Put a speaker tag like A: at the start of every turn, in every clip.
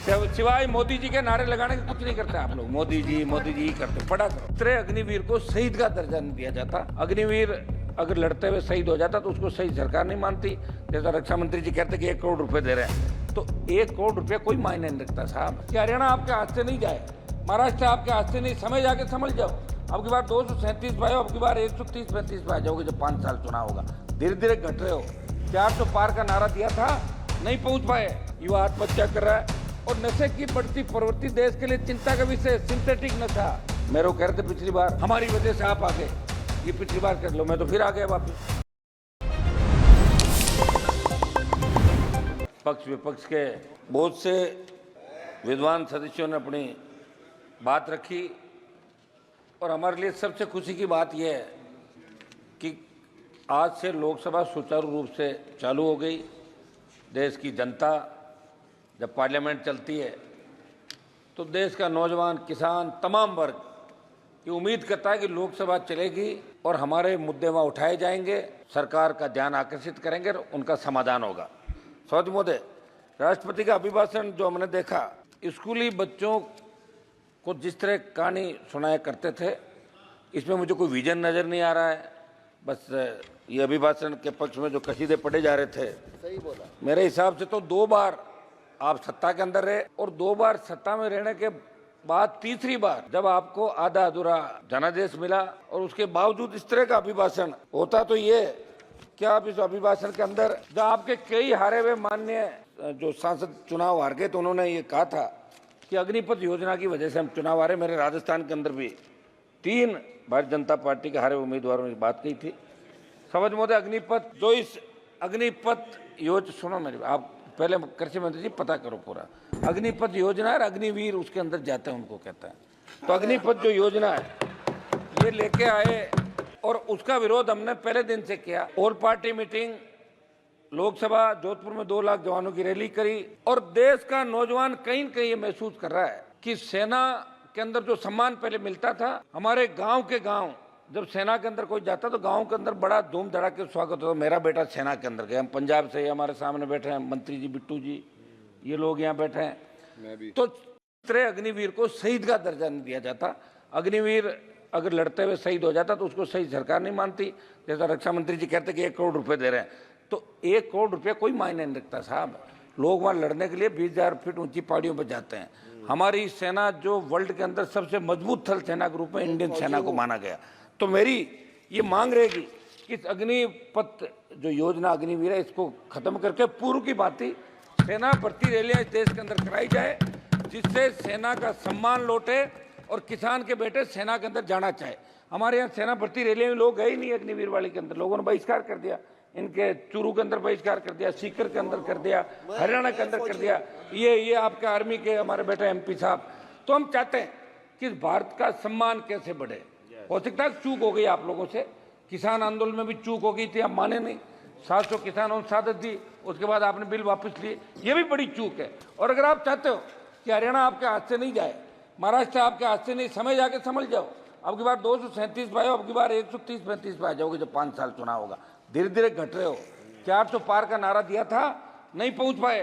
A: सिवाय मोदी जी के नारे लगाने के कुछ नहीं करते आप लोग। मोदी जी ही करते। पढ़ा करो। तीसरे अग्निवीर को शहीद का दर्जा नहीं दिया जाता। अग्निवीर अगर लड़ते हुए शहीद हो जाता तो उसको शहीद सरकार नहीं मानती। जैसा रक्षा मंत्री जी कहते कि 1 करोड़ रुपए दे रहे हैं, तो 1 करोड़ रुपए कोई मायने नहीं रखता साहब। कि हरियाणा आपके हाथ से नहीं जाए, महाराष्ट्र आपके हाथ से नहीं, समय जाके समझ जाओ। अब की बार 237 पे आओ, अब की बार 130-35 पे आ जाओगे जब 5 साल चुनाव होगा। धीरे धीरे घट रहे हो। 400 पार का नारा दिया था, नहीं पहुंच पाए। युवा आत्महत्या कर रहा है और नशे की बढ़ती प्रवृत्ति देश के लिए चिंता का विषय। सिंथेटिक नशा मेरे को कह रहे थे पिछली बार, हमारी वजह से आप आ गए। ये पिछली बार कर लो, मैं तो फिर आ गया वापस। पक्ष विपक्ष के बहुत से विद्वान सदस्यों ने अपनी बात रखी और हमारे लिए सबसे खुशी की बात यह है कि आज से लोकसभा सुचारू रूप से चालू हो गई। देश की जनता जब पार्लियामेंट चलती है तो देश का नौजवान, किसान, तमाम वर्ग ये उम्मीद करता है कि लोकसभा चलेगी और हमारे मुद्दे वहाँ उठाए जाएंगे, सरकार का ध्यान आकर्षित करेंगे और उनका समाधान होगा। सौद महोदय, राष्ट्रपति का अभिभाषण जो हमने देखा, स्कूली बच्चों को जिस तरह कहानी सुनाया करते थे, इसमें मुझे कोई विजन नज़र नहीं आ रहा है। बस ये अभिभाषण के पक्ष में जो कसीदे पढ़े जा रहे थे, सही बोला। मेरे हिसाब से तो 2 बार आप सत्ता के अंदर रहे और 2 बार सत्ता में रहने के बाद तीसरी बार जब आपको आधा अधूरा जनादेश मिला और उसके बावजूद इस तरह का अभिभाषण होता, तो ये क्या आप इस अभिभाषण के अंदर जो आपके कई हारे हुए माननीय जो सांसद चुनाव हार गए, तो उन्होंने ये कहा था कि अग्निपथ योजना की वजह से हम चुनाव हारे। मेरे राजस्थान के अंदर भी 3 भारतीय जनता पार्टी के हारे उम्मीदवारों ने बात कही थी। समझ महोदय, अग्निपथ जो इस अग्निपथ योजना, सुनो मेरी, आप पहले कृषि मंत्री जी पता करो पूरा। अग्निपथ योजना और अग्निवीर उसके अंदर जाते हैं, उनको कहता है। तो अग्निपथ जो योजना है ये लेके आए और उसका विरोध हमने पहले दिन से किया। All party meeting, Lok Sabha Jodhpur में 2 लाख जवानों की रैली करी और देश का नौजवान कहीं न कहीं ये महसूस कर रहा है कि सेना के अंदर जो सम्मान पहले मिलता था, हमारे गांव के गांव जब सेना के अंदर कोई जाता तो गांव के अंदर बड़ा धूम धड़ाके स्वागत होता। मेरा बेटा सेना के अंदर गया, हम पंजाब से, हमारे सामने बैठे हैं मंत्री जी, बिट्टू जी, ये लोग यहाँ बैठे हैं। मैं भी। तो तीसरे अग्निवीर को शहीद का दर्जा नहीं दिया जाता। अग्निवीर अगर लड़ते हुए शहीद हो जाता तो उसको शहीद सरकार नहीं मानती। जैसा रक्षा मंत्री जी कहते कि 1 करोड़ रुपए दे रहे हैं, तो 1 करोड़ रुपये कोई मायने नहीं रखता साहब। लोग वहाँ लड़ने के लिए 20,000 फीट ऊंची पहाड़ियों पर जाते हैं। हमारी सेना जो वर्ल्ड के अंदर सबसे मजबूत थल सेना के रूप में इंडियन सेना को माना गया। तो मेरी ये मांग रहेगी कि इस अग्निपथ जो योजना अग्निवीर है, इसको खत्म करके पूर्व की भांति सेना भर्ती रैलियां इस देश के अंदर कराई जाए, जिससे सेना का सम्मान लौटे और किसान के बेटे सेना के अंदर जाना चाहे। हमारे यहाँ सेना भर्ती रैलियां में लोग गए ही नहीं अग्निवीर वाली के अंदर। लोगों ने बहिष्कार कर दिया, इनके चूरू के अंदर बहिष्कार कर दिया, सीकर के अंदर कर दिया, हरियाणा के अंदर कर दिया। ये आपके आर्मी के हमारे बेटे MP साहब। तो हम चाहते हैं कि भारत का सम्मान कैसे बढ़े। हो सकता है चूक हो गई आप लोगों से, किसान आंदोलन में भी चूक हो गई थी, आप माने नहीं। 700 किसानों ने शहादत दी, उसके बाद आपने बिल वापस लिए, ये भी बड़ी चूक है। और अगर आप चाहते हो कि हरियाणा आपके हाथ से नहीं जाए, महाराष्ट्र आपके हाथ से नहीं, समय जाके समझ जाओ। अब की बार 237 पे आओ, अब की बार 130-35 पे आ जाओगे जब 5 साल चुनाव होगा। धीरे धीरे घट रहे हो। 400 पार का नारा दिया था, नहीं पहुंच पाए।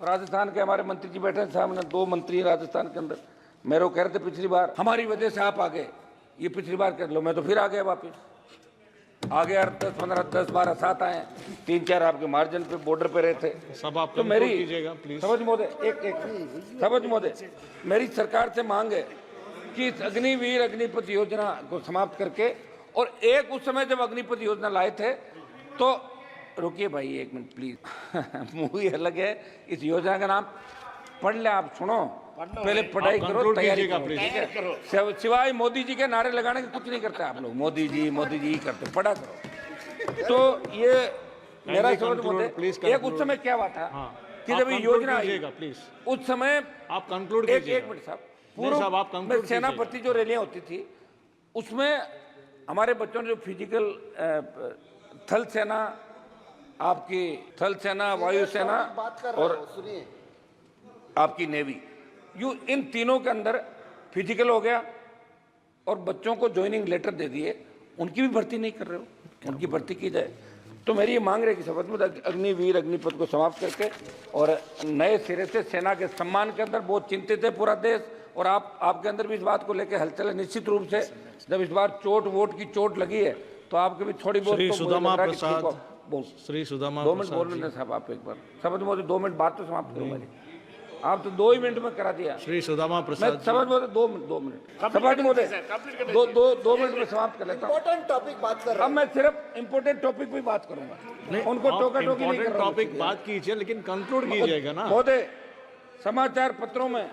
A: राजस्थान के हमारे मंत्री जी बैठे सामने, 2 मंत्री राजस्थान के अंदर, मेरे को कह रहे थे पिछली बार, हमारी वजह से आप आ गए। ये पिछली बार कर लो, मैं तो फिर आ गया वापस। आ गया 10-15, 10-12 साथ आए, 3-4 आपके मार्जिन पे बॉर्डर पे रहे थे।
B: सब आप
A: तो मेरी
B: प्लीज।
A: समझ महोदय, समझ महोदय, मेरी सरकार से मांग है कि इस अग्निवीर अग्निपथ योजना को समाप्त करके, और एक उस समय जब अग्निपथ योजना लाए थे तो, रुकिए भाई 1 मिनट प्लीज मूवी अलग है, इस योजना का नाम पढ़ ले, आप सुनो, पहले पढ़ाई करो, तैयारी करो। सिवाय मोदी जी के नारे लगाने के कुछ नहीं करते आप लोग। मोदी जी ही करते। पढ़ा करो। तो ये मेरा समझ महोदय, एक उस समय क्या हुआ था कि जब ये योजना आई, उस समय
B: आप कंक्लूड
A: कीजिए। 1 मिनट साहब, पूर्व में सेना भर्ती जो रैलियां होती थी, उसमें हमारे बच्चों ने जो फिजिकल थल सेना, आपकी थल सेना, वायुसेना और आपकी नेवी, इन तीनों के अंदर फिजिकल हो गया और बच्चों को ज्वाइनिंग लेटर दे दिए। उनकी भी भर्ती नहीं कर रहे हो, उनकी भर्ती की जाए। तो मेरी ये मांग रहे कि शपथ में अग्निवीर अग्निपथ को समाप्त करके और नए सिरे से सेना के सम्मान के अंदर बहुत चिंतित है पूरा देश, और आपके अंदर भी इस बात को लेकर हलचल है। निश्चित रूप से जब इस बार वोट की चोट लगी है तो आपके भी थोड़ी बहुत
B: श्री
A: तो
B: सुदामा
A: मुझे लग रहा है कि
B: प्रसाद, श्री सुदामा
A: 2 मिनट बोल रहे साहब आप एक बार शपथ मोदी 2 मिनट बात तो समाप्त करूंगा जी। आप तो 2 ही मिनट में करा दिया।
B: श्री सुदामा
A: मैं
B: प्रसाद
A: समझ मोदी 2 मिनट शपथ मोदी 2 मिनट में समाप्त कर लेता हूँ।
C: इम्पोर्टेंट टॉपिक बात कर रहे
A: अब मैं सिर्फ इम्पोर्टेंट टॉपिक पे बात करूंगा, उनको टोका टोकी नहीं कर रहा हूं।
B: टॉपिक बात कीजिए, लेकिन कंक्लूड कीजिएगा ना।
A: महोदय, समाचार पत्रों में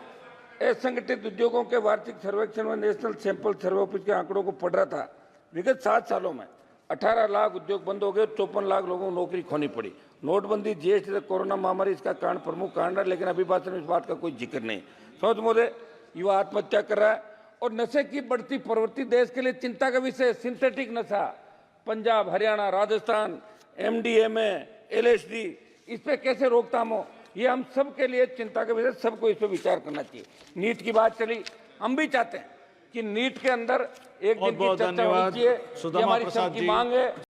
A: असंगठित उद्योगों के वार्षिक सर्वेक्षण में नेशनल सैंपल सर्वे ऑफिस के आंकड़ों को पढ़ रहा था। विगत 7 सालों में 18 लाख उद्योग बंद हो गए, 54 लाख लोगों को नौकरी खोनी पड़ी। नोटबंदी, जीएसटी से कोरोना महामारी इसका कारण प्रमुख कारण है, लेकिन अभी भाषण में इस बात का कोई जिक्र नहीं। समझ महोदय, युवा आत्महत्या कर रहा है और नशे की बढ़ती प्रवृत्ति देश के लिए चिंता का विषय। सिंथेटिक नशा पंजाब, हरियाणा, राजस्थान, एमडीएमए, एलएसडी, इस पे कैसे रोकथाम हो, ये हम सब के लिए चिंता का विषय। सबको इस पे विचार करना चाहिए। नीट की बात चली, हम भी चाहते हैं कि नीट के अंदर एक दिन की चर्चा होनी चाहिए। ये हमारी सबकी मांग है।